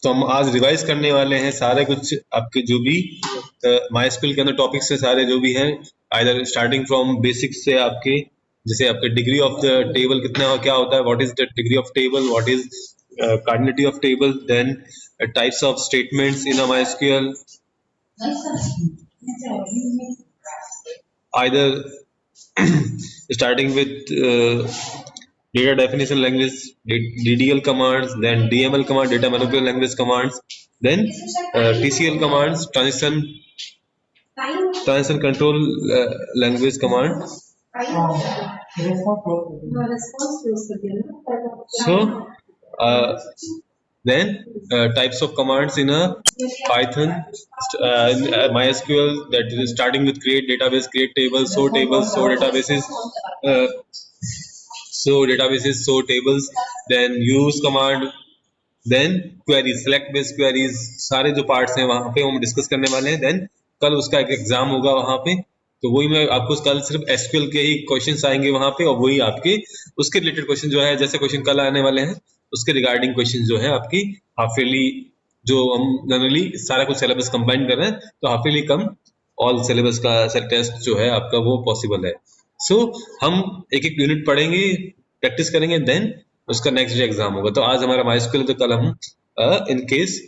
तो हम आज रिवाइज करने वाले हैं सारे कुछ आपके जो भी माइस्क्यूएल के अंदर टॉपिक्स है, सारे जो भी हैं, आइदर स्टार्टिंग फ्रॉम बेसिक्स से आपके, जैसे आपके डिग्री ऑफ द टेबल कितना क्या होता है, what is the degree of table, what is cardinality of table, then types of statements in a MySQL, either starting with data definition language, DDL commands, then DML command, data manipulation language commands, then TCL commands, transition control language command. So then types of commands in a Python, MySQL, that is starting with create database, create tables, show databases, show tables, then use command, then queries, select based queries, सारे जो parts हैं वहाँ पे हम discuss करने वाले हैं। Then कल उसका एक एग्जाम होगा वहाँ पे, तो वही मैं आपको कल सिर्फ एसक्यूएल के ही क्वेश्चंस आएंगे वहाँ पे, और वही आपके उसके रिलेटेड क्वेश्चन जो है, जैसे क्वेश्चन कल आने वाले हैं उसके रिगार्डिंग क्वेश्चन जो है आपकी हाफ ईयरली, जो हम जनरली सारा कुछ सिलेबस कंबाइन कर रहे हैं, तो half yearly come all syllabus का टेस्ट जो है आपका वो पॉसिबल है। सो हम एक एक यूनिट पढ़ेंगे, प्रैक्टिस करेंगे, देन उसका नेक्स्ट डे एग्जाम होगा। तो आज हमारा माइस्क्यूएल, तो कल हम इन केस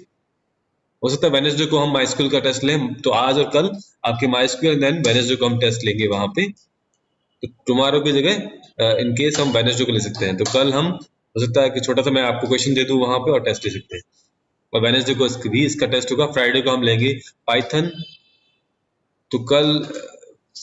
हो सकता है वेडनेसडे को हम माइस्क्यूएल का टेस्ट लें, तो आज और कल आपके माइस्क्यूएल, देन वेडनेसडे को हम टेस्ट लेंगे वहां पे। तो टुमारो की जगह इन केस हम वेडनेसडे को ले सकते हैं, तो कल हम हो सकता है कि छोटा सा मैं आपको क्वेश्चन दे दूं वहां पे और टेस्ट ले सकते हैं, और वेडनेसडे को भी इसका टेस्ट होगा। फ्राइडे को हम लेंगे पाइथन, तो कल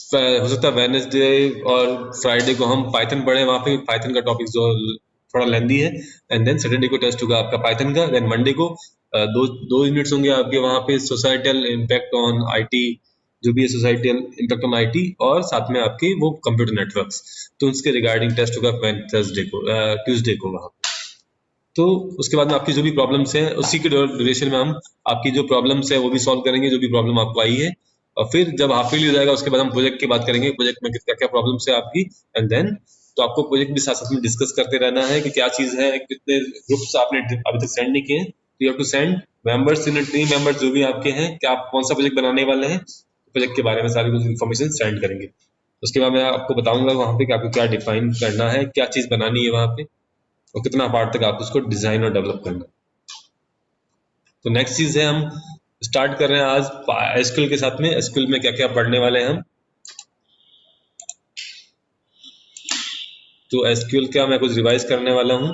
हो सकता है वेडनेसडे और फ्राइडे को हम पाइथन पढ़े वहां पे, पाइथन का टॉपिक जो थोड़ा लेंदी है, एंड देन सैटरडे को टेस्ट होगा आपका पाइथन का। देन मंडे को दो यूनिट्स होंगे आपके वहां पे, सोसाइटल इम्पैक्ट ऑन आईटी, जो भी है सोसाइटल इम्पैक्ट ऑन आईटी, और साथ में आपके वो कंप्यूटर नेटवर्क्स, तो उसके रिगार्डिंग टेस्ट होगा थर्सडे को, ट्यूसडे को वहां पे। तो उसके बाद में आपकी जो भी प्रॉब्लम्स हैं उसी के ड्यूरेशन में हम आपकी जो प्रॉब्लम्स है वो भी सॉल्व करेंगे, जो भी प्रॉब्लम आपको आई है, और फिर जब हाफ ईयरली हो जाएगा उसके बाद हम प्रोजेक्ट की बात करेंगे, प्रोजेक्ट में क्या क्या प्रॉब्लम्स है आपकी, एंड देन तो आपको प्रोजेक्ट भी साथ साथ में डिस्कस करते रहना है कि क्या चीज है, कितने ग्रुप्स आपने अभी तक सेंड नहीं किए, तो you have to send members in team members जो भी आपके हैं, क्या आप कौन सा प्रोजेक्ट बनाने वाले हैं, प्रोजेक्ट के बारे में सारी कुछ इन्फॉर्मेशन सेंड करेंगे। उसके बाद मैं आपको बताऊंगा वहां पे कि आपको क्या डिफाइन करना है, क्या चीज बनानी है वहां पे, और कितना पार्ट तक आप उसको डिजाइन और डेवलप करना। तो नेक्स्ट चीज है, हम स्टार्ट कर रहे हैं आज एसक्यूएल के साथ में। एसक्यूएल में क्या क्या पढ़ने वाले हैं हम, तो एसक्यूएल क्या मैं कुछ रिवाइज करने वाला हूं।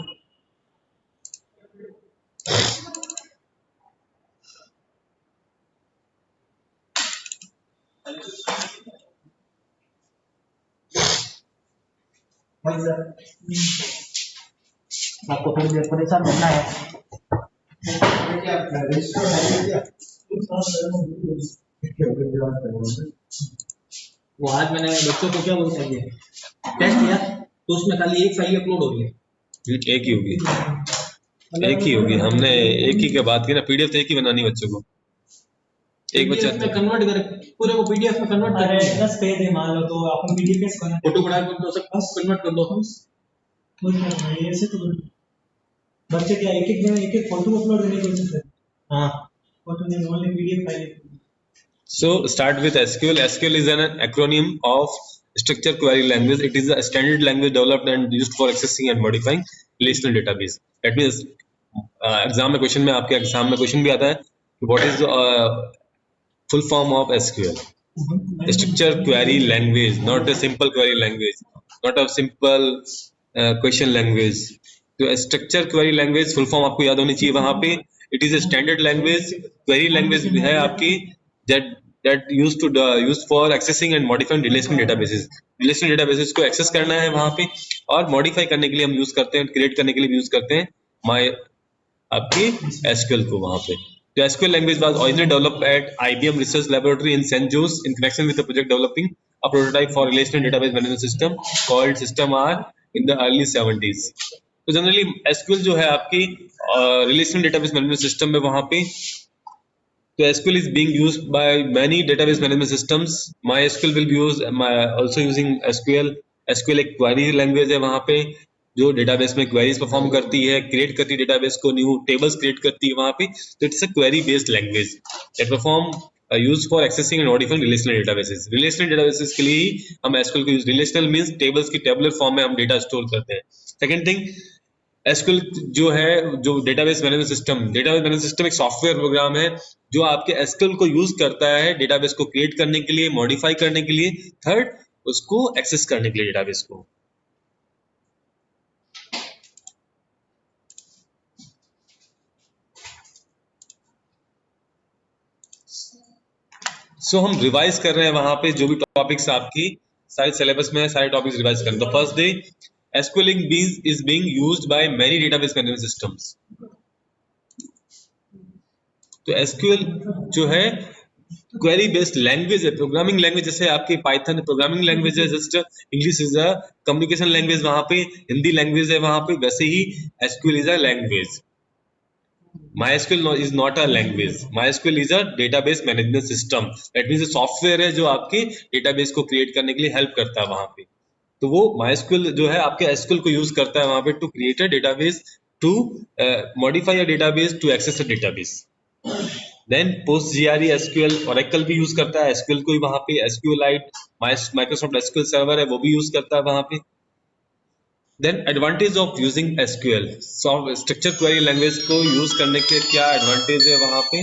आपको परेशान करना है। वो आज मैंने बच्चों को क्या बोलते हैं टेस्ट किया, तो उसमें खाली एक फाइल अपलोड हो रही है, एक ही होगी हमने एक ही की बात की ना, पीडीएफ तो एक ही बनानी बच्चों को, एक बच्चा कन्वर्ट कर पूरे को पीडीएफ में कन्वर्ट कर, 10 पेज है मान लो, तो अपन पीडीएफ कैसे कन्वर्ट, फोटो बड़ा कर दो, सब कन्वर्ट कर दो हम, ऐसे तो बच्चे क्या एक एक फोटो अपलोड करने की कोशिश करते हैं। हां, फोटो नहीं, only PDF file. So start with SQL. SQL is an acronym of Structured Query Language. It is a standard language developed and used for accessing and modifying relational database. That means exam में question में आपके exam में question भी आता है, what is full form of SQL? Structured Query Language, not a simple query language, not a simple question language. तो structured query language full form आपको याद होनी चाहिए वहां पे। It is a standard language, query language है आपकी that used for accessing and modifying relational databases. Relational databases को access करना है वहां पे, और modify करने के लिए हम यूज करते हैं, create करने के लिए भी यूज करते हैं आपकी SQL को वहां पे। The SQL language was originally developed at IBM Research Laboratory in San Jose in connection with the project developing a prototype for relational database management system called System R in the early 70s. तो generally SQL जो है आपकी relational database management system में वहां पे, so SQL is being used by many database management systems. MySQL will be used, also using SQL. SQL एक query language है वहाँ पे, जो डेटाबेस में क्वेरीज परफॉर्म करती है, क्रिएट करती है डेटाबेस को, न्यू टेबल्स क्रिएट करती है वहां पे। तो it's a query based language that perform use for accessing and modifying relational databases. Relational databases के लिए ही हम एसक्यूएल को यूज, रिलेशनल मींस टेबल्स की टेबुलर फॉर्म में हम डेटा स्टोर करते हैं। सेकंड थिंग, एसक्यूएल जो है, जो database management system, database management system एक सॉफ्टवेयर प्रोग्राम है जो आपके एसक्यूएल को यूज करता है डेटाबेस को क्रिएट करने के लिए, मॉडिफाई करने के लिए, थर्ड उसको एक्सेस करने के लिए डेटाबेस को। सो हम रिवाइज कर रहे हैं वहां पे जो भी टॉपिक्स आपकी सारे सिलेबस में है, सारे टॉपिक्स रिवाइज करें। तो first day, SQL is being used by many database management systems. तो एसक्यूएल जो है क्वेरी बेस्ड लैंग्वेज है, प्रोग्रामिंग लैंग्वेज। जैसे आपकी पाइथन प्रोग्रामिंग लैंग्वेज है, just English is a communication language, वहां पे हिंदी लैंग्वेज है वहां पे, वैसे ही SQL is a language. MySQL is not a language. MySQL is a database management system. That means software है जो आपके डेटाबेस को क्रिएट करने के लिए हेल्प करता है वहां पे। तो वो MySQL जो है आपके SQL को यूज करता है वहां पे to create a database, to modify a database, to access a database. Then PostgRE SQL, Oracle भी यूज करता है SQL को ही वहां पे, SQLite माइक्रोसॉफ्ट SQL सर्वर है वो भी यूज करता है वहां पे। Then advantage of using SQL, structure query language को यूज करने के क्या एडवांटेज है वहां पे।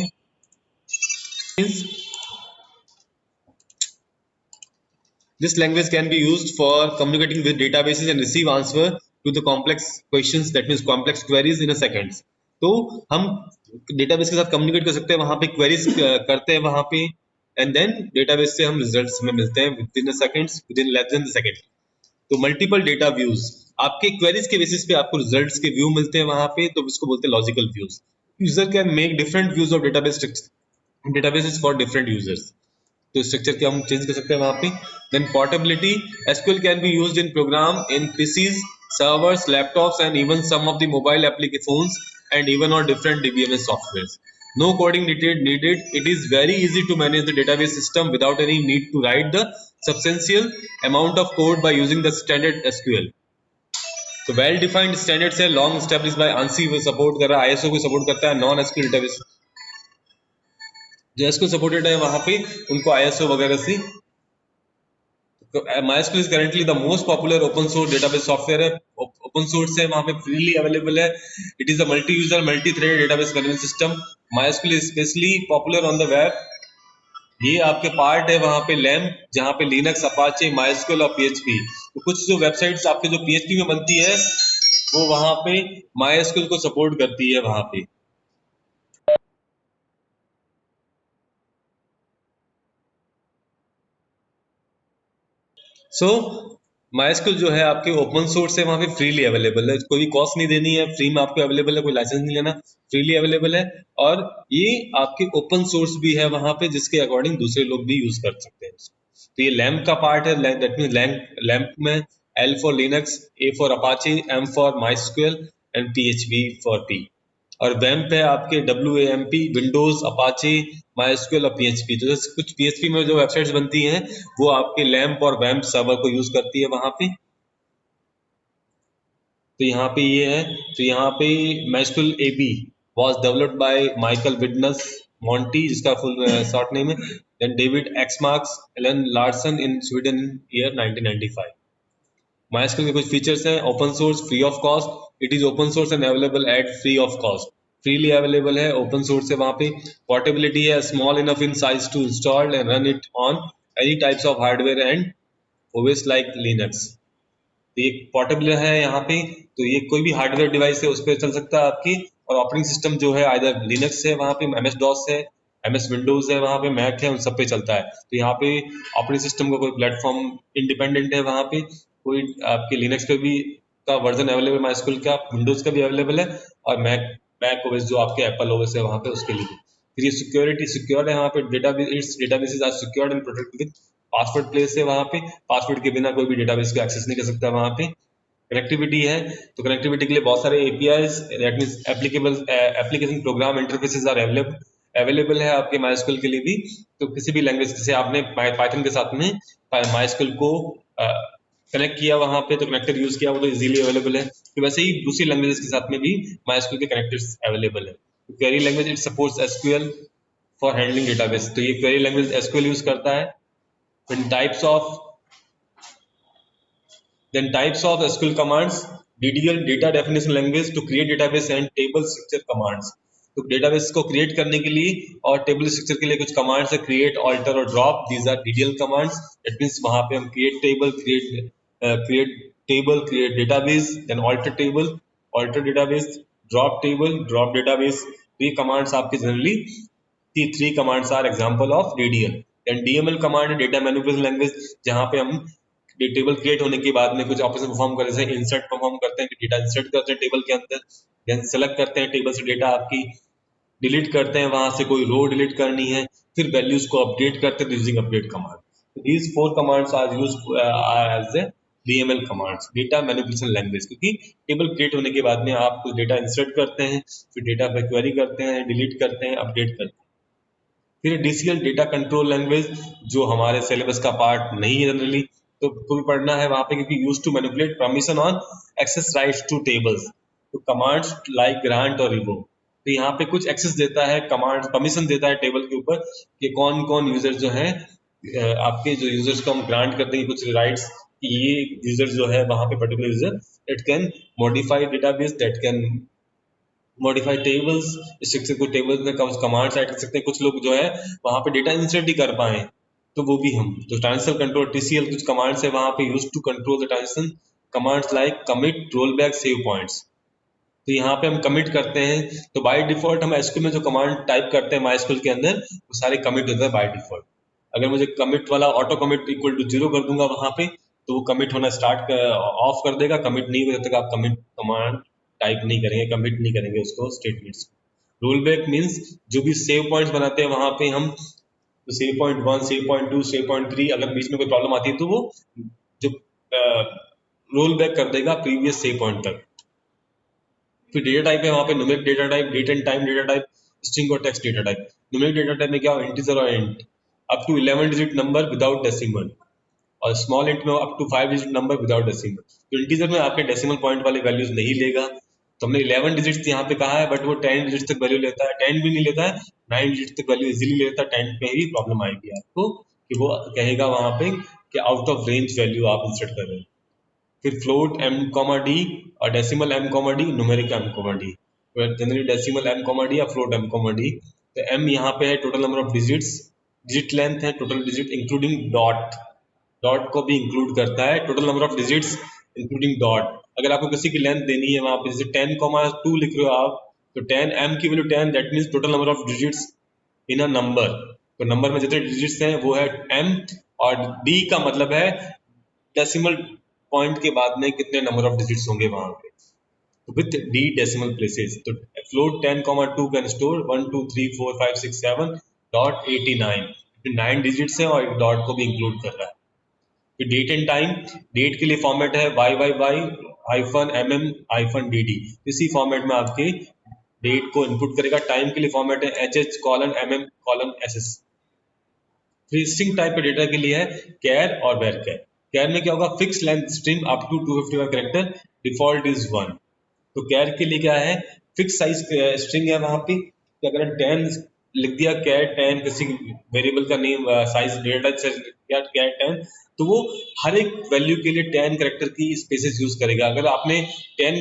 This language can be used for communicating with databases and receive answer to the complex questions, that means complex queries in a seconds. तो हम database के साथ कम्युनिकेट कर सकते हैं वहां पे, क्वेरीज करते हैं वहां पे, एंड देन डेटाबेस से हम रिजल्ट्स में मिलते हैं with in seconds, with in less than second. तो मल्टीपल डेटा व्यूज, आपके क्वेरीज के बेसिस पे आपको रिजल्ट्स के व्यू मिलते हैं वहां पे, तो इसको बोलते हैं logical views. User can make different views of databases for different users. तो स्ट्रक्चर के हम चेंज कर सकते हैं वहां पे। Then portability, SQL can be used in program in PCs, servers, laptops and even some of the mobile applications and even on different DBMS softwares. No coding needed. It is very easy to manage the database system without any need to write the substantial amount of code by using the standard SQL. तो well defined standards है, long establish bye ANSI वो support कर रहा है, ISO को support करता है। Non SQL database जो एसक्यूएल सपोर्टेड है वहां पे उनको ISO वगैरह से। तो MySQL is currently the most popular open source database software है, ओपन सोर्स है, वहां पे फ्रीली अवेलेबल है। It is a multi user multi threaded database management system. MySQL is specially popular on the web. ये आपके part है वहां पे लैम्प, जहां पे लिनक्स, अपाचे, MySQL और PHP। तो कुछ जो वेबसाइट्स आपके जो PHP में बनती है वो वहां पे MySQL को सपोर्ट करती है वहां पे। सो MySQL जो है आपके ओपन सोर्स है, वहां पे फ्रीली अवेलेबल है, कोई कॉस्ट नहीं देनी है, फ्री में आपको अवेलेबल है, कोई लाइसेंस नहीं लेना, फ्रीली अवेलेबल है। और ये आपके ओपन सोर्स भी है वहां पे, जिसके अकॉर्डिंग दूसरे लोग भी यूज कर सकते हैं। तो ये लैम्प का पार्ट है, दैट मीन लैम्प में L for Linux, A for Apache, M for MySQL and PHP for P। और वैम्प है आपके WAMP, विंडोज, अपाचे, MySQL और PHP। तो जैसे कुछ PHP में जो वेबसाइट्स बनती हैं वो आपके लैम्प और वैम्प सर्वर को यूज करती है वहां पे। तो यहाँ पे ये है, तो यहाँ पे MySQL AB was developed by Michael Widnes Monty, जिसका फुल शॉर्ट नेम है, then David Axmarks, Allan Larsson in Sweden year 1995। MySQL के कुछ फीचर्स हैं, open source, free of cost, it is open source and available at free of cost, freely available है, open source है वहां पे। Portability है, small enough in size to install and run it on any types of hardware and OS like Linux. तो ये portable है यहाँ पे, तो ये कोई भी हार्डवेयर डिवाइस है उस पर चल सकता है आपकी। और ऑपरेटिंग सिस्टम जो है आइदर लिनक्स है वहाँ पे, MS DOS है, MS विंडोज है वहाँ पे, मैक है, उन सब पे चलता है। तो यहाँ पे ऑपरेटिंग सिस्टम का कोई प्लेटफॉर्म इंडिपेंडेंट है वहाँ पे, कोई आपके लिनक्स पे भी का वर्जन अवेलेबल MySQL का, विंडोज का भी अवेलेबल है, और मैक ओएस जो आपके एप्पल ओएस है वहाँ पे उसके लिए। फिर ये सिक्योरिटी सिक्योर है वहाँ पे, databases are secured and protected with password place है वहाँ पे, पासवर्ड के बिना कोई भी डेटाबेस को एक्सेस नहीं कर सकता वहाँ पे। कनेक्टिविटी है, तो कनेक्टिविटी के लिए बहुत सारे APIs, that means application program interfaces are available है आपके MySQL के लिए भी। तो किसी भी लैंग्वेज, जैसे आपने पाइथन के साथ में MySQL को कनेक्ट किया वहां पे तो कनेक्टर यूज किया, वो तो इजीली अवेलेबल है। तो वैसे ही दूसरी लैंग्वेजेस के साथ में भी MySQL के कनेक्टर्स अवेलेबल है। Query language it supports SQL for handling database, तो ये क्वेरी लैंग्वेज SQL यूज करता है। Then types of SQL commands, DDL data definition language to create database and table structure commands। तो database को create करने के लिए और टेबल स्ट्रक्चर के लिए कुछ कमांड्स है, क्रिएट, ऑल्टर और drop, these are DDL commands. That means वहां पे हम create database, then alter database, drop database. तो ये कमांड्स आपके generally three commands are example of DDL। Then DML command है डेटा मैनिपुलेशन लैंग्वेज, जहां पे हम टेबल क्रिएट होने के बाद में कुछ ऑपरेशन परफॉर्म करते हैं, इंसर्ट परफॉर्म करते हैं, डेटा इंसर्ट करते हैं टेबल के अंदर, देन सेलेक्ट करते हैं टेबल से डेटा आपकी, डिलीट करते हैं वहां से कोई रो डिलीट करनी है, फिर वैल्यूज को अपडेट करते हैं using update command. These 4 commands are used as the DML commands, data manipulation language. क्योंकि टेबल क्रिएट होने के बाद में आप कुछ डेटा इंसर्ट करते हैं, फिर डेटा पे क्वेरी करते हैं, डिलीट करते हैं, अपडेट करते हैं। फिर DCL डेटा कंट्रोल लैंग्वेज, जो हमारे सिलेबस का पार्ट नहीं है जनरली, तो भी पढ़ना है वहां पे, क्योंकि use to manipulate permission on access rights to tables. तो कमांड्स लाइक ग्रांट और रिवोक, तो यहाँ पे कुछ एक्सेस देता है, कमांड परमिशन देता है टेबल के ऊपर कि कौन कौन यूजर जो है, आपके जो यूजर्स को हम ग्रांट करते हैं कुछ राइट्स, ये यूजर जो है वहां पे particular user it can modify database, that can modify tables, structure को टेबल्स में कमांड्स ऐड कर सकते हैं। कुछ लोग जो है वहां पे डेटा इंसर्ट ही कर पाए तो वो भी हम, तो ट्रांजिशन कंट्रोल TCL कुछ कमांड्स है वहां पे use to control the transition, commands like commit, roll back, save points. तो यहाँ पे हम कमिट करते हैं, तो बाय डिफॉल्ट हम SQL में जो कमांड टाइप करते हैं MySQL के अंदर वो सारे कमिट होता है बाय डिफॉल्ट। अगर मुझे कमिट वाला ऑटो कमिट इक्वल टू 0 कर दूंगा वहां पे, तो वो कमिट होना स्टार्ट ऑफ कर देगा, कमिट नहीं हो जब तक आप कमिट कमांड टाइप नहीं करेंगे, कमिट नहीं करेंगे उसको स्टेटमेंट्स। रोल बैक मीन्स जो भी सेव पॉइंट्स बनाते हैं वहां पे हम, तो save point 1, save point 2, save point 3, अगर बीच में कोई प्रॉब्लम आती है तो वो जो रोल बैक कर देगा प्रीवियस सेव पॉइंट तक। फिर डेटा टाइप है वहां पे numeric data type, date and time data type, string और text data type. Numeric data type में क्या हो, इंटीजर और int, up to 11 digit number without decimal, और स्मॉल इंट में up to 5 digit number without decimal. तो integer में आपके डेसिमल पॉइंट वाले वैल्यूज नहीं लेगा, तो हमने 11 डिजिट्स यहाँ पे कहा है, बट वो 10 डिजिट तक वैल्यू लेता है, 10 भी नहीं लेता है, 9 डिजिट तक वैल्यू इजीली लेता है। 10 में ही प्रॉब्लम आएगी आपको कि वो कहेगा वहां पे कि आउट ऑफ रेंज वैल्यू आप इंसर्ट कर रहे हैं। फिर फ्लोट M, D और decimal M, D, numeric M, D। Generally decimal M, D या फ्लोट M, D। तो M यहाँ पे है total number of digits, digit length है total digit including dot, dot को भी इंक्लूड करता है, total number of digits including dot. अगर आपको किसी की लेंथ देनी है वहां पे, जैसे 10,2 लिख रहे हो आप, तो 10 M की value 10, that means total number of digits in a number. तो नंबर में जितने डिजिट्स हैं वो है M, और D का मतलब है डेसिमल पॉइंट के बाद में कितने नंबर ऑफ डिजिट्स होंगे वहां पे, तो विथ D डेसिमल प्लेसेस। तो float 10,2 can store 1 2 3 4 5 6 7 dot 89, 9 digits हैं और एक डॉट को भी इंक्लूड कर रहा है। फिर डेट एंड टाइम, डेट के लिए फॉर्मेट है YYY-MM-DD, इसी फॉर्मेट में आपके डेट को इनपुट करेगा। टाइम के लिए फॉर्मेट है HH:MM:SS। फिर स्ट्रिंग टाइप के डेटा के लिए है कैर और वेरकैर। कैर में क्या होगा, fix length string up to 255 character, default is 1। तो कैर के लिए क्या है, फिक्स साइज स्ट्रिंग है वहां पे, कि अगर 10 लिख दिया कैर 10, किसी वेरिएबल का नेम साइज डेटा से कैर 10, तो वो हर एक वैल्यू के लिए 10 कैरेक्टर की स्पेसेस यूज करेगा। अगर आपने 10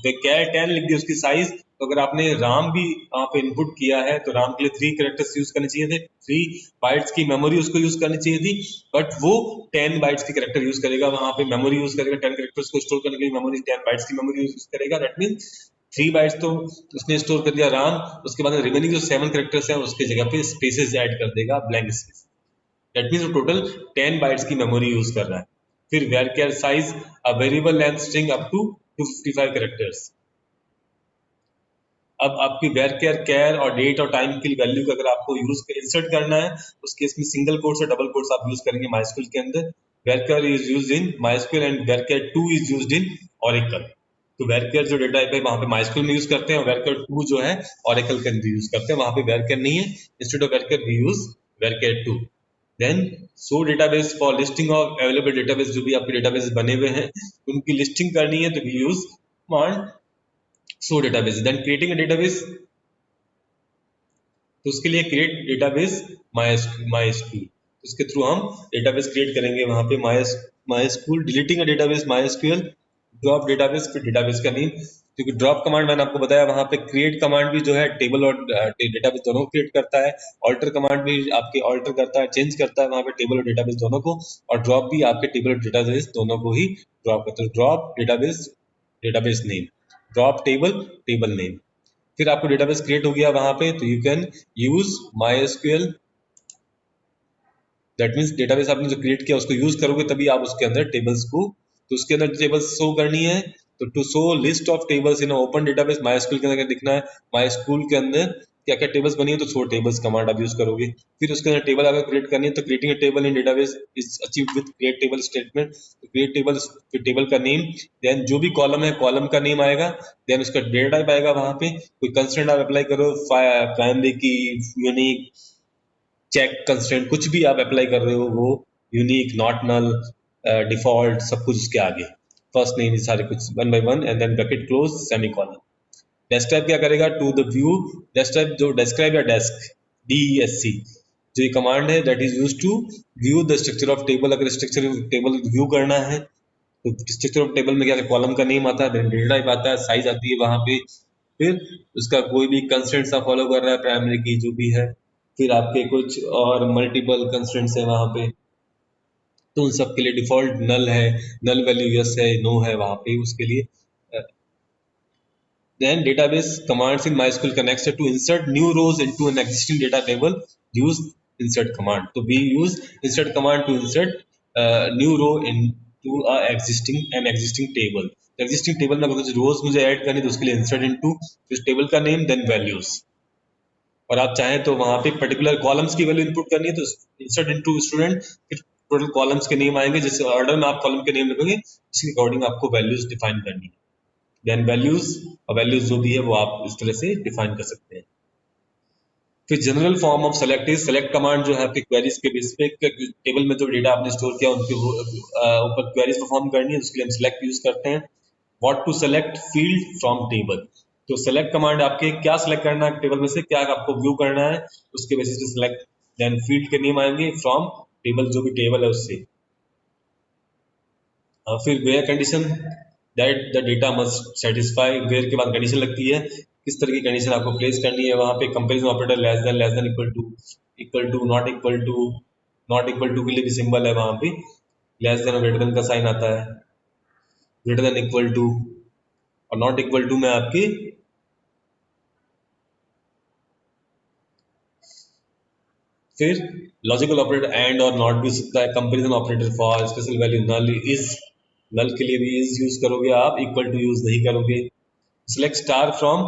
कैर 10 लिख दिया उसकी साइज, तो अगर आपने राम भी वहां पे इनपुट किया है तो राम के लिए 3 कैरेक्टर्स यूज करने चाहिए थे, 3 बाइट्स की मेमोरी उसको यूज करनी चाहिए थी, बट वो 10 बाइट्स की कैरेक्टर यूज करेगा, वहां पे मेमोरी यूज करेगा 10 कैरेक्टर्स को स्टोर करने के लिए, मेमोरी 10 बाइट्स की मेमोरी यूज करेगा। दैट मींस 3 बाइट्स तो उसने स्टोर कर दिया राम, उसके बाद रिमेनिंग जो 7 कैरेक्टर्स हैं उसके जगह पे स्पेसेस ऐड कर देगा, blank space. That means total 10 bytes की मेमोरी यूज कर रहा है। फिर varchar size a variable length string up to 255 characters. अब आपकी varchar कैर और डेट और टाइम की वैल्यू को अगर आपको यूज इंसर्ट करना है, उस केस में सिंगल कोट्स और डबल कोट्स आप यूज करेंगे MySQL के अंदर। varchar is used in MySQL and varchar2 is used in Oracle। तो varchar जो डेटा टाइप है वहां पे MySQL में यूज करते हैं, और varchar2 जो है Oracle के अंदर यूज करते हैं, वहां पे varchar नहीं है, instead of varchar we use varchar2। Then show database for listing of available database, जो भी आपके डेटाबेस बने हुए हैं उनकी लिस्टिंग करनी है तो we use command show database. Then creating a database, तो उसके लिए क्रिएट डेटाबेस माई स्कूल, उसके थ्रू हम डेटाबेस क्रिएट करेंगे वहां पे my school. Deleting a database MySQL, drop database, फिर डेटाबेस का नेम, क्योंकि ड्रॉप कमांड मैंने आपको बताया वहां पे क्रिएट कमांड भी जो है टेबल और डेटाबेस दोनों क्रिएट करता है, ऑल्टर कमांड भी आपके ऑल्टर करता है, चेंज करता है वहां पे टेबल और डेटाबेस दोनों को, और ड्रॉप भी आपके टेबल और डेटाबेस दोनों को ही ड्रॉप करता है। Drop database, database name, drop table, table name. फिर आपको डेटाबेस क्रिएट हो गया वहां पे, तो you can use my SQL, that means database आपने जो क्रिएट किया उसको यूज करोगे तभी आप उसके अंदर टेबल्स को, तो उसके अंदर टेबल्स शो करनी है। तो to show list of tables in open database, my school के अंदर क्या दिखना है, माई स्कूल के अंदर क्या क्या टेबल्स बनी है, तो शो टेबल्स कमांड आप यूज करोगे। फिर उसके अंदर टेबल अगर क्रिएट करनी है तो creating a table in database is achieved with create table statement, तो क्रिएट टेबल, फिर टेबल का नेम, देन जो भी कॉलम है कॉलम का नेम आएगा, देन उसका डेटा टाइप आएगा वहां पे, कोई कंस्ट्रेंट आप अप्लाई करो, प्राइमरी की, यूनिक, चेक, कंस्ट्रेंट, कुछ भी आप अप्लाई कर रहे हो वो यूनिक, नॉट नल, डिफॉल्ट, सब कुछ उसके आगे, फर्स्ट नेम, ये सारे कुछ one by one, and then bracket close, semicolon. Desktop क्या करेगा, टू द व्यू, डेस्कटॉप जो डिस्क्राइब या डेस्क, DESC, जो ये कमांड है that is use to view the structure of table, अगर स्ट्रक्चर टेबल व्यू करना है तो स्ट्रक्चर ऑफ टेबल में क्या कॉलम का नेम आता है, देन डेटा टाइप आता है, साइज आती है वहां पे, फिर उसका कोई भी कंस्ट्रेंट सा फॉलो कर रहा है प्राइमरी की जो भी है, फिर आपके कुछ और मल्टीपल कंस्ट्रेंट्स है वहां पे, तो उन सब के लिए डिफॉल्ट नल है, नल वैल्यू यस है, नो है वहां पे उसके लिए। Then database commands in MySQL connects to insert new rows into an existing data table. Use insert command. So we use insert command to insert new row into an existing table. Existing table में अगर कुछ rows मुझे add करनी तो उसके लिए insert into इस table का name then values. और आप चाहें तो वहां पे पर्टिकुलर कॉलम्स की वैल्यू इनपुट करनी है तो इंसर्ट इनटू स्टूडेंट, फिर टोटल कॉलम्स के नेम आएंगे, जिस ऑर्डर में आप कॉलम के नेम लिखोगे उसके अकॉर्डिंग आपको वैल्यूज डिफाइन करनी है। देन वैल्यूज, और वैल्यूज जो भी है वो आप इस तरह से डिफाइन कर सकते हैं। फिर general form of select is, select command जो है आपके क्वेरीज के बेस पे, टेबल में जो डेटा आपने स्टोर किया उनके ऊपर क्वेरीज परफॉर्म करनी है, उसके लिए हम सेलेक्ट यूज करते हैं। What to select, field from table, तो सेलेक्ट कमांड आपके क्या सेलेक्ट करना है टेबल में से, क्या आपको व्यू करना है उसके बेसिस पे सेलेक्ट, देन फील्ड के नेम आएंगे फ्रॉम टेबल, जो भी टेबल है उससे। फिर where condition, that the data must satisfy, where के बाद कंडीशन लगती है, किस तरह की कंडीशन आपको प्लेस करनी है वहां पे। Comparison operator less than equal to not equal to, not equal to के लिए भी सिंबल है वहां पे, लेस देन और ग्रेटर देन का साइन आता है, ग्रेटर देन इक्वल टू, और नॉट इक्वल टू में आपकी फिर लॉजिकल ऑपरेटर एंड और नॉट भी हो सकता है। Comparison operator for special value null is, null के लिए भी इज यूज करोगे आप, इक्वल टू यूज नहीं करोगे। Select star from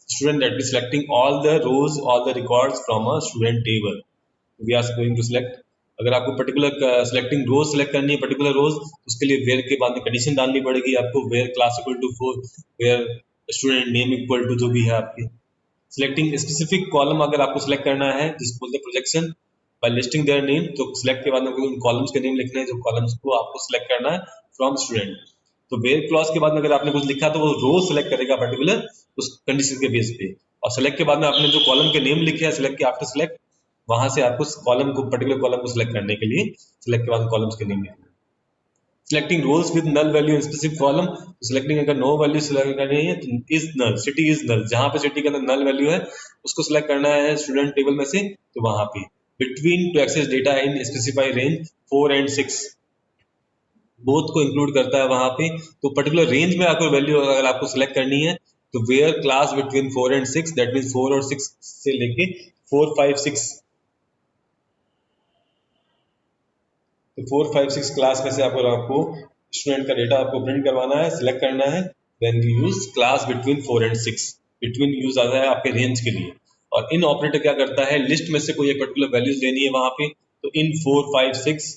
student, that is selecting all the rows, all the records from a student table. We are going to select, अगर आपको particular selecting रोज select करनी है पर्टिकुलर रोज, उसके लिए वेयर के बाद में कंडीशन डालनी पड़ेगी आपको, where class equal to 4, where student name equal to जो भी है आपकी। सिलेक्टिंग स्पेसिफिक कॉलम अगर आपको सिलेक्ट करना है जिसको बोलते हैं projection, by listing their name, तो सिलेक्ट के बाद में उन कॉलम्स के नेम लिखने हैं जो कॉलम्स को आपको सिलेक्ट करना है फ्रॉम स्टूडेंट। तो वेयर क्लॉज के बाद में अगर आपने कुछ लिखा तो वो रो सेलेक्ट करेगा पर्टिकुलर उस कंडीशन के बेस पे, और सेलेक्ट के बाद में आपने जो कॉलम के नेम लिखे हैं सिलेक्ट के आफ्टर सेलेक्ट, वहां से आपको कॉलम को पर्टिकुलर कॉलम को सिलेक्ट करने के लिए सिलेक्ट के बाद कॉलम्स के नेम लिखना है। Selecting rows with null value in specific column, selecting अगर नो वैल्यू सिलेक्ट करनी है तो is null, city is null, जहां पे सिटी के अंदर नल वैल्यू है उसको सिलेक्ट करना है स्टूडेंट टेबल में से, तो वहां पे between to access data in specify range 4 and 6, both को इंक्लूड करता है वहां पे। तो पर्टिकुलर रेंज में आपको वैल्यू अगर आपको सिलेक्ट करनी है तो where class between 4 and 6, that mean 4 और 6 से लेके 4, 5, 6, तो 4, 5, 6 क्लास में से आपको स्टूडेंट का डेटा आपको प्रिंट करवाना है, सिलेक्ट करना है, then you use class between 4 and 6, between use आता है आपके रेंज के लिए। और इन ऑपरेटर क्या करता है, लिस्ट में से कोई एक पर्टिकुलर वैल्यूज लेनी है वहां पे, तो इन 4, 5, 6,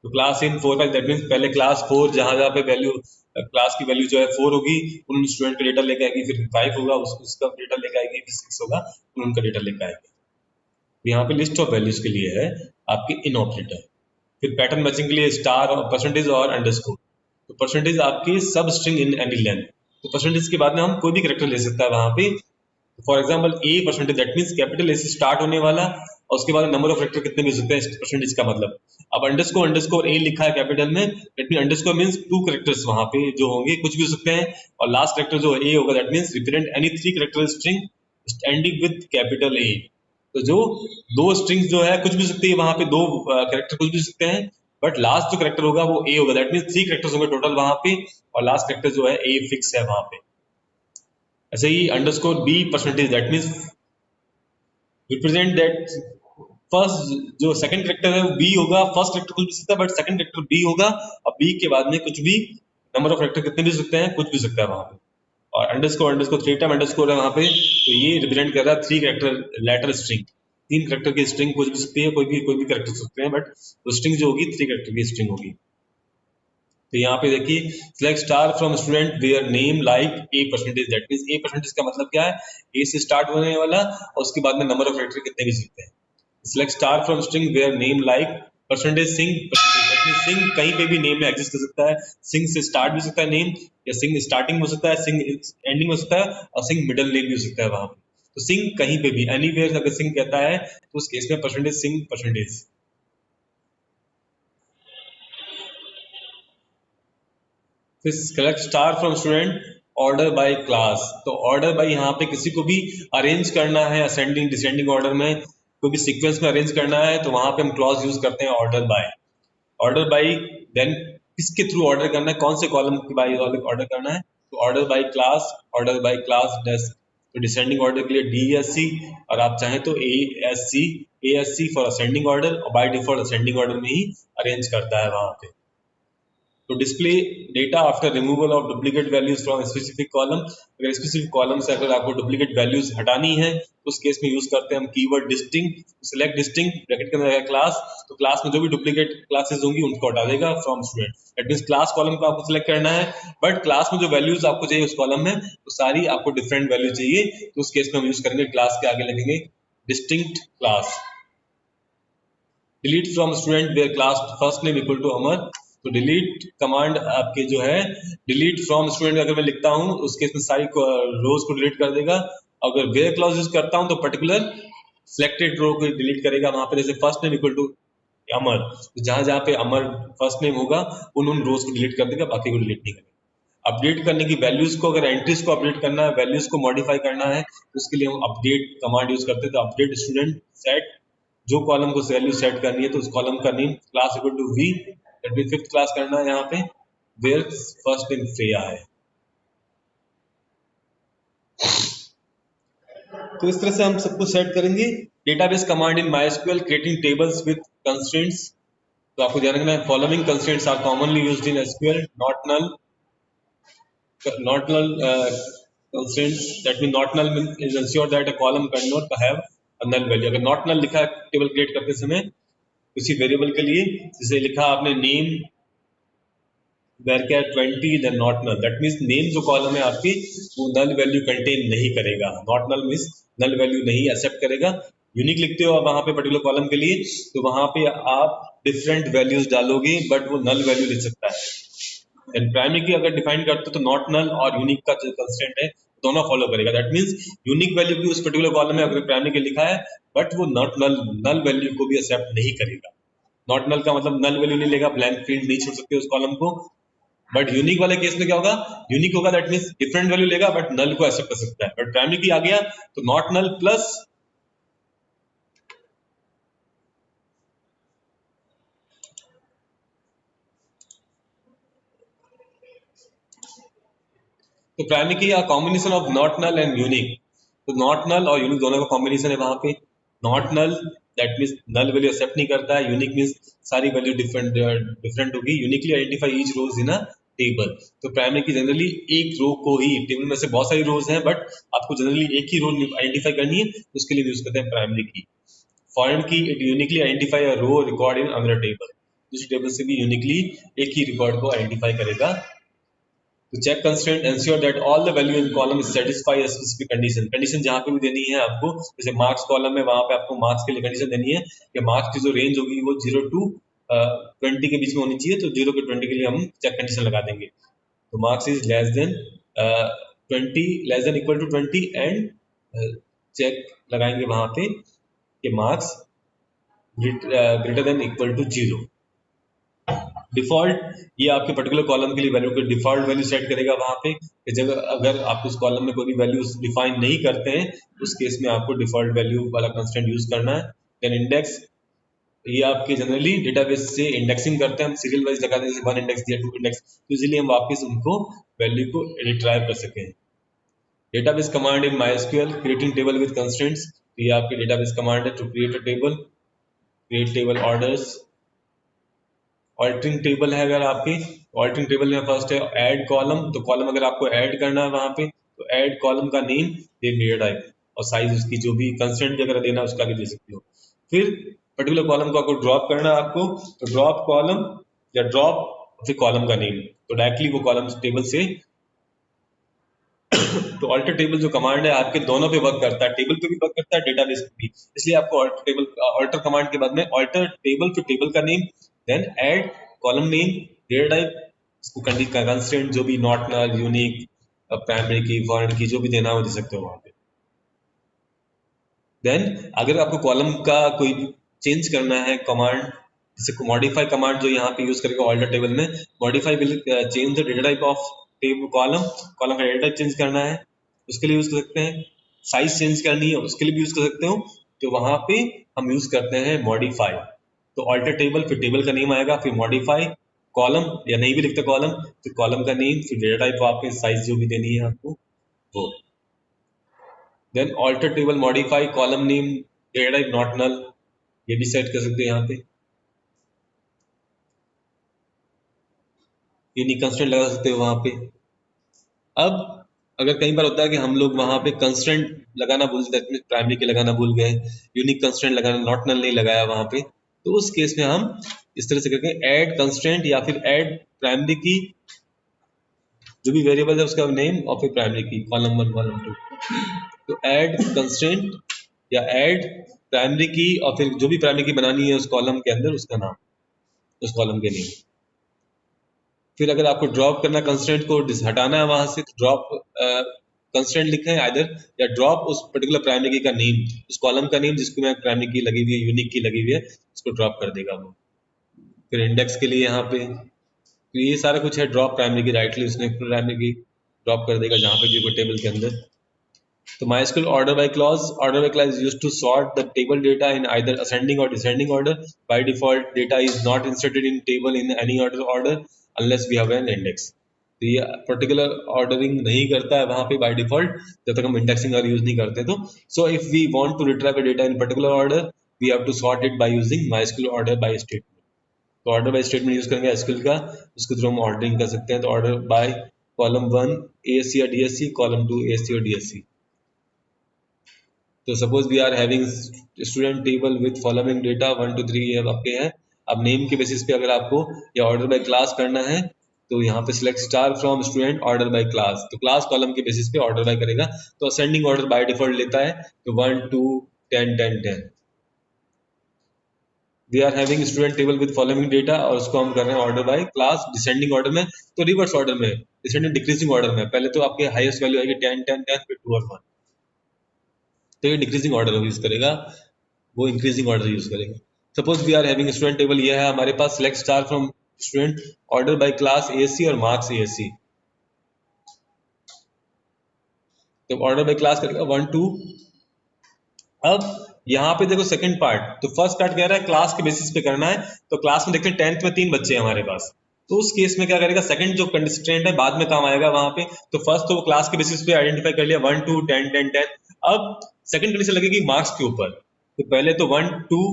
तो क्लास इन 4, 5, दैट मीन्स पहले क्लास 4 जहां जहां पे वैल्यू क्लास की वैल्यू जो है 4 होगी उन स्टूडेंट का डेटा लेके आएगी, फिर 5 होगा उसका डेटा लेके आएगी, फिर 6 होगा उनका डेटा लेके आएगी। यहाँ पे लिस्ट ऑफ वैल्यूज के लिए है आपके इन ऑपरेटर। फिर पैटर्न मैचिंग के लिए स्टार और परसेंटेज और अंडरस्कोर। तो परसेंटेज आपकी सब स्ट्रिंग इन एनी लेंथ, तो परसेंटेज के बाद में हम कोई भी करेक्टर ले सकता है वहां पे। For example A percentage, that means capital A से स्टार्ट होने वाला और उसके बाद नंबर ऑफ करेक्टर कितने भी हो सकते हैं परसेंटेज का मतलब। अब अंडरस्कोर ए लिखा है कैपिटल में, that mean underscore means 2 characters वहां पे जो होंगे कुछ भी हो सकते हैं, और लास्ट करेक्टर जो ए होगा that means represent any 3 character string ending with capital A. तो जो 2 स्ट्रिंग्स जो है कुछ भी हो सकती है वहां पे, 2 करेक्टर कुछ भी हो सकते हैं, बट लास्ट जो करेक्टर होगा वो ए होगा, दैट मीन्स 3 करेक्टर्स होंगे टोटल वहां पे, और लास्ट करेक्टर जो है ए फिक्स है वहां पे। ऐसे ही underscore B percentage, that means represent that first जो सेकंड करेक्टर है वो बी होगा, फर्स्ट करेक्टर कुछ भी सकता है बट सेकंड करेक्टर बी होगा, और बी के बाद में कुछ भी नंबर ऑफ करेक्टर कितने भी सकते हैं, कुछ भी सकता है वहां पे। और अंडरस्कोर 3 टाइम अंडरस्कोर है वहां पे, तो ये रिप्रेजेंट कर रहा है 3 करेक्टर लेटर स्ट्रिंग, 3 करेक्टर की स्ट्रिंग कुछ भी सकती है, कोई भी करेक्टर सकते हैं, बट वो स्ट्रिंग जो होगी 3 करेक्टर की स्ट्रिंग होगी। तो यहाँ पे देखिए select star from student where name like A percentage, that means A percentage का मतलब क्या है, ए से स्टार्ट होने वाला और उसके बाद में नंबर ऑफ करेक्टर कितने भी सकते हैं। Select star from string where name like percentage sing percentage, that means sing कहीं पे भी नेम में एग्जिस्ट कर सकता है, सिंग से स्टार्ट भी हो सकता है नेम, या सिंग स्टार्टिंग में हो सकता है, सिंग एंडिंग में हो सकता है, और सिंग मिडल नेम भी हो सकता है वहां पे। तो सिंग कहीं पे भी एनीवेयर अगर सिंग कहता है तो उस केस में परसेंटेज सिंग परसेंटेज। फिर select star from student order by class, तो ऑर्डर बाय यहाँ पे किसी को भी अरेंज करना है असेंडिंग डिसेंडिंग ऑर्डर में, कोई भी सीक्वेंस में अरेंज करना है तो वहां पे हम क्लॉज यूज करते हैं order by. Order by then किसके थ्रू ऑर्डर करना है, कौन से कॉलम के बाय ऑर्डर करना है, तो ऑर्डर बाय क्लास डेस्क। तो डिसेंडिंग ऑर्डर के लिए DSC, और आप चाहें तो ASC फॉर असेंडिंग ऑर्डर, और बाय डिफॉल्ट असेंडिंग ऑर्डर में ही अरेंज करता है वहां पे। तो display data after removal of duplicate values from specific column, अगर स्पेसिफिक कॉलम से अगर आपको डुप्लीकेट वैल्यूज हटानी है तो उस केस में यूज करते हैं हम keyword distinct. Select distinct bracket के अंदर क्लास, तो क्लास में जो भी डुप्लीकेट क्लासेस होंगी उनको हटा देगा from student, that means class column को आपको सिलेक्ट करना है, बट क्लास में जो वैल्यूज आपको चाहिए उस कॉलम में वो सारी आपको डिफरेंट वैल्यू चाहिए, तो उस केस में हम यूज करेंगे क्लास के आगे लिखेंगे distinct class. Delete from student where class first name equal to Amar, तो डिलीट कमांड आपके जो है डिलीट फ्रॉम स्टूडेंट अगर मैं लिखता हूं उसके इसमें सारी रोज को डिलीट कर देगा। अगर वेयर क्लॉज यूज करता हूं तो पर्टिकुलर सिलेक्टेड रो को डिलीट करेगा वहां पे, जैसे first name equal to Amar, तो जहां जहां पे अमर फर्स्ट नेम होगा उन रोज को डिलीट कर देगा, बाकी को डिलीट नहीं करेगा। अपडेट करने की वैल्यूज को, अगर एंट्रीज को अपडेट करना है, वैल्यूज को मॉडिफाई करना है, तो उसके लिए हम अपडेट कमांड यूज करते हैं। तो अपडेट स्टूडेंट सेट, जो कॉलम को वैल्यू सेट करनी है तो उस कॉलम का name class equal to V, that mean 5th class करना है यहाँ पे, वेयर फर्स्ट नेम श्रेया है। तो इस तरह से हम सब कुछ सेट करेंगे। Database command in MySQL creating tables with constraints, तो आपको ध्यान रखना है following constraints are commonly used in SQL, not null constraints, that means not null means is ensure that a column cannot have a null value। अगर not null लिखा है table create करते समय किसी वेरिएबल के लिए, जैसे लिखा आपने name varchar 20 then not null, that means name जो कॉलम है आपकी वो null वैल्यू कंटेन नहीं करेगा, not null means null value नहीं एक्सेप्ट करेगा। यूनिक लिखते हो आप वहां पे पर्टिकुलर कॉलम के लिए, तो वहां पे आप डिफरेंट वैल्यूज डालोगे बट वो null वैल्यू लिख सकता है। एंड प्राइमरी की अगर डिफाइन करते हो तो नॉट नल और यूनिक का जो कंस्ट्रेंट है दोनों फॉलो करेगा, दैट मींस यूनिक वैल्यू भी उस पर्टिकुलर कॉलम में अगर प्राइमरी के लिखा है बट वो नॉट नल वैल्यू को भी एक्सेप्ट नहीं करेगा। नॉट नल का मतलब नल वैल्यू नहीं लेगा, ब्लैंक फील्ड नहीं छोड़ सकते उस कॉलम को। बट यूनिक वाले केस में क्या होगा, यूनिक होगा दैट मींस डिफरेंट वैल्यू लेगा बट नल को एक्सेप्ट कर सकता है। बट प्राइमरी की आ गया तो नॉट नल प्लस तो primary key combination of not null and unique, तो नॉट नल और यूनिक दोनों का कॉम्बिनेशन है वहां पे। Not null that means null value accept नहीं करता है, यूनिक मींस सारी वैल्यू डिफरेंट होगी। Uniquely identify each rows in a table, तो प्राइमरी की जनरली एक रो को ही, टेबल में से बहुत सारी रोज हैं बट आपको जनरली एक ही रो आइडेंटिफाई करनी है, उसके लिए यूज करते हैं primary key. Foreign key it uniquely identify a row record in another table, दूसरी टेबल से भी यूनिकली एक ही रिकॉर्ड को आइडेंटिफाई करेगा। तो check constraint ensure that all the value in column is satisfy a specific condition. Condition जहाँ पे भी देनी है आपको, जैसे मार्क्स कॉलम में वहां पे आपको मार्क्स के लिए कंडीशन देनी है कि मार्क्स की जो रेंज होगी वो 0 to 20 के बीच में होनी चाहिए, तो 0 to 20 के लिए हम चेक कंडीशन लगा देंगे। तो marks is less than 20, less than equal to 20 and check लगाएंगे वहां पे कि marks greater than equal to 0। Default, ये आपके पर्टिकुलर कॉलम के लिए वैल्यू को डिफॉल्ट वैल्यू सेट करेगा वहां पे कि जब अगर आप उस कॉलम में कोई भी वैल्यू डिफाइन नहीं करते हैं उस केस में आपको डिफॉल्ट वैल्यू वाला कंस्ट्रेंट यूज करना है। देन इंडेक्स, ये आपके जनरली डेटाबेस से इंडेक्सिंग करते हैं, हम सीरियल वाइज लगाते हैं, जैसे 1 इंडेक्स दिया 2 इंडेक्स, तो इजीली हम वापस उनको वैल्यू को रिट्राइव कर सकें। Database command in MySQL, creating table with constraints, ये आपके डेटाबेस कमांड है to create a table, create table orders. Altering table है, अगर आपकी ऑल्टरिंग टेबल में फर्स्ट है ऐड कॉलम, तो कॉलम अगर आपको ऐड करना है वहां पे तो ऐड कॉलम का नेम दे मीडिया टाइप और साइज उसकी जो भी कंस्ट्रेंट अगर देना है उसका भी दे सकते हो। फिर पर्टिकुलर कॉलम को आपको ड्रॉप करना है आपको, तो ड्रॉप कॉलम या ड्रॉप फिर कॉलम का नेम, तो डायरेक्टली वो कॉलम टेबल से तो ऑल्टर टेबल जो कमांड है आपके दोनों पे वर्क करता है, टेबल पे भी वर्क करता है, डेटाबेस पे भी, इसलिए आपको ऑल्टर टेबल ऑल्टर कमांड के बाद में ऑल्टर टेबल फिर टेबल का name, then add column name, data type, इसको कंस्ट्रेंट जो भी not null, unique, primary key, foreign key, जो भी देना हो दे सकते हो वहां पे। देन अगर आपको कॉलम का कोई चेंज करना है कमांड, जैसे मॉडिफाई कमांड जो यहाँ पे यूज करेगा ऑल्टर टेबल में, modify will change the data type of table column, column का डेटा टाइप चेंज करना है उसके लिए यूज कर सकते हैं, साइज चेंज करनी है उसके लिए भी यूज कर सकते हो, तो वहां पे हम यूज करते हैं मॉडिफाई। तो ऑल्टर टेबल फिर टेबल का नेम आएगा, फिर मॉडिफाई कॉलम, या नहीं भी लिखते कॉलम फिर कॉलम का नेम, फिर डेटा टाइप आपके साइज जो भी देनी है आपको वो। Then alter table modify column name data type not null, ये भी सेट कर सकते हैं यहाँ पे, यूनिक कंस्ट्रेंट लगा सकते हो वहां पे। अब अगर कई बार होता है कि हम लोग वहां पे कंस्ट्रेंट लगाना भूल जाते हैं, प्राइमरी के लगाना भूल गए, यूनिक कंस्ट्रेंट लगाना नॉट नल नहीं लगाया वहां पे, तो उस केस में हम इस तरह से करके ऐड कंस्ट्रेंट या फिर ऐड प्राइमरी की जो भी वेरिएबल है उसका नेम और फिर प्राइमरी की कॉलम 1 कॉलम 2, तो ऐड कंस्ट्रेंट या ऐड प्राइमरी की और फिर जो भी प्राइमरी की बनानी है उस कॉलम के अंदर उसका नाम, उस कॉलम के नेम। फिर अगर आपको ड्रॉप करना कंस्ट्रेंट को हटाना है वहां से, तो ड्रॉप कंस्ट्रेंट लिखें आइदर, या ड्रॉप उस पर्टिकुलर प्राइमरी की का नेम, उस कॉलम का नेम जिसको मैं प्राइमरी की लगी हुई है, यूनिक की लगी हुई है, उसको ड्रॉप कर देगा वो। फिर इंडेक्स के लिए यहाँ पे तो ये सारा कुछ है, ड्रॉप प्राइमरी की राइटली उसने प्राइमरी की ड्रॉप कर देगा जहाँ पे भी कोई टेबल के अंदर। तो MySQL order by clause is used to sort the table data in either ascending or descending order. By default, data is not inserted in table in any order unless we have an index. तो ये particular ordering नहीं करता है वहां पे by default जब तक हम इंडेक्सिंग और यूज नहीं करते। तो so if we want to retrieve a data in particular order we have to sort it by using MySQL order by statement। तो ऑर्डर बाय स्टेटमेंट यूज करेंगे एसक्यूएल का, उसके थ्रू हम ऑर्डरिंग कर सकते हैं। तो ऑर्डर बाय कॉलम 1 ASC या DSC, कॉलम 2 ASC और DSC। तो suppose we are having student table with following data 1 2 3 ये आपके हैं। अब नेम के बेसिस पे अगर आपको या ऑर्डर बाय क्लास करना है तो यहाँ पे select star from student order by class, तो क्लास कॉलम के बेसिस पे ऑर्डर बाय करेगा, तो असेंडिंग ऑर्डर बाय डिफॉल्ट लेता है, तो 1 2 10 10 10। We are having student table with following data और उसको हम कर रहे हैं order by class descending order में, तो रिवर्स ऑर्डर में, डिसेंडिंग डिक्रीजिंग ऑर्डर में, पहले तो आपके हाईएस्ट वैल्यू आएगी 10 10 10 फिर 2 और 1, तो ये डिक्रीजिंग ऑर्डर यूज करेगा, वो इंक्रीजिंग ऑर्डर यूज करेगा। Suppose we are having student table ये है हमारे पास, select star from student order by class ASC और मार्क्स ASC, तो ऑर्डर बाय क्लास करेगा 1 2। अब यहाँ पे देखो सेकंड पार्ट, तो फर्स्ट पार्ट कह रहा है क्लास के बेसिस पे करना है, तो क्लास में देखते हैं 10th में 3 बच्चे हैं हमारे पास, तो उस केस में क्या करेगा, सेकंड जो कंस्ट्रेंट है बाद में काम आएगा वहां पे। तो फर्स्ट तो वो क्लास के बेसिस पे आइडेंटिफाई कर लिया 1 2 10 10 10। अब सेकंड कंडीशन लगेगी मार्क्स के ऊपर, तो पहले तो 1 2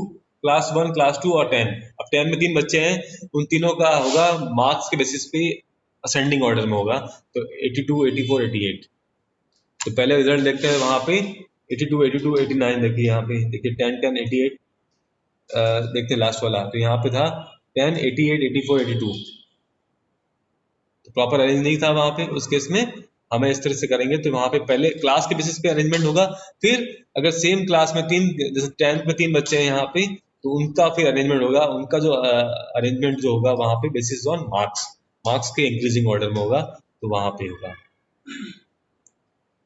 क्लास 1 क्लास 2 और 10, अब 10 में 3 बच्चे हैं, उन तीनों का होगा मार्क्स के बेसिस पे असेंडिंग ऑर्डर में होगा, तो 82 84 88। तो पहले रिजल्ट देखते हैं वहां पे 82 82 89, देखिए यहाँ पे देखिए 10 10 88, देखते हैं लास्ट वाला, तो यहाँ पे था 10 88 84 82, तो प्रॉपर अरेंज नहीं था वहां पे, उस केस में हमें इस तरह से करेंगे। तो वहां पे पहले क्लास के बेसिस पे अरेंजमेंट होगा, फिर अगर सेम क्लास में तीन, जैसे 10th में 3 बच्चे हैं यहाँ पे, तो उनका फिर अरेंजमेंट होगा, उनका जो अरेंजमेंट जो होगा वहां पे बेसिस ऑन मार्क्स, मार्क्स के इंक्रीजिंग ऑर्डर में होगा, तो वहां पे होगा।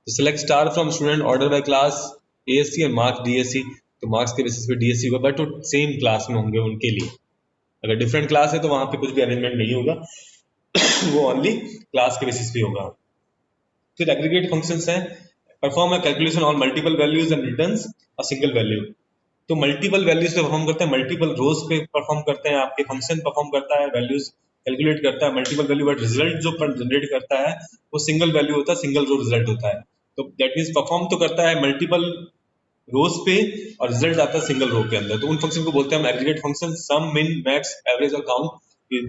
तो select star from student order by class ASC and marks DSC, तो मार्क्स के बेसिस पे डीएससी होगा, बट वो सेम क्लास में होंगे उनके लिए। अगर डिफरेंट क्लास है तो वहां पे कुछ भी अरेंजमेंट नहीं होगा वो ओनली क्लास के बेसिस पे होगा। फिर एग्रीगेट फंक्शंस हैं, perform a calculation on multiple values and returns a single value. तो मल्टीपल वैल्यूज पे परफॉर्म करते हैं, मल्टीपल रोज पे परफॉर्म करते हैं, आपके फंक्शन परफॉर्म करता है, वैल्यूज कैलकुलेट करता है मल्टीपल वैल्यू, बट रिजल्ट जो जनरेट करता है वो सिंगल वैल्यू होता है, सिंगल रो रिजल्ट होता है। तो दैट मीन्स परफॉर्म तो करता है मल्टीपल रोज पे और रिजल्ट आता है सिंगल रो के अंदर। तो उन फंक्शन को बोलते हैं हम aggregate function, sum, min, max, average और count.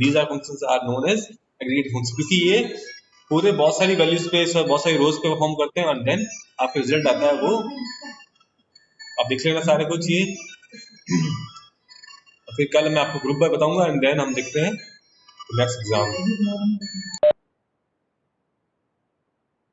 These are functions are known as aggregate function, क्योंकि ये पूरे बहुत सारी वैल्यूज पे, बहुत सारी रोज पे परफॉर्म करते हैं, और देन आपका रिजल्ट आता है वो आप देख लेना सारे कुछ ये। फिर कल मैं आपको ग्रुप बाय बताऊंगा, एंड देन हम देखते हैं नेक्स्ट एग्जाम।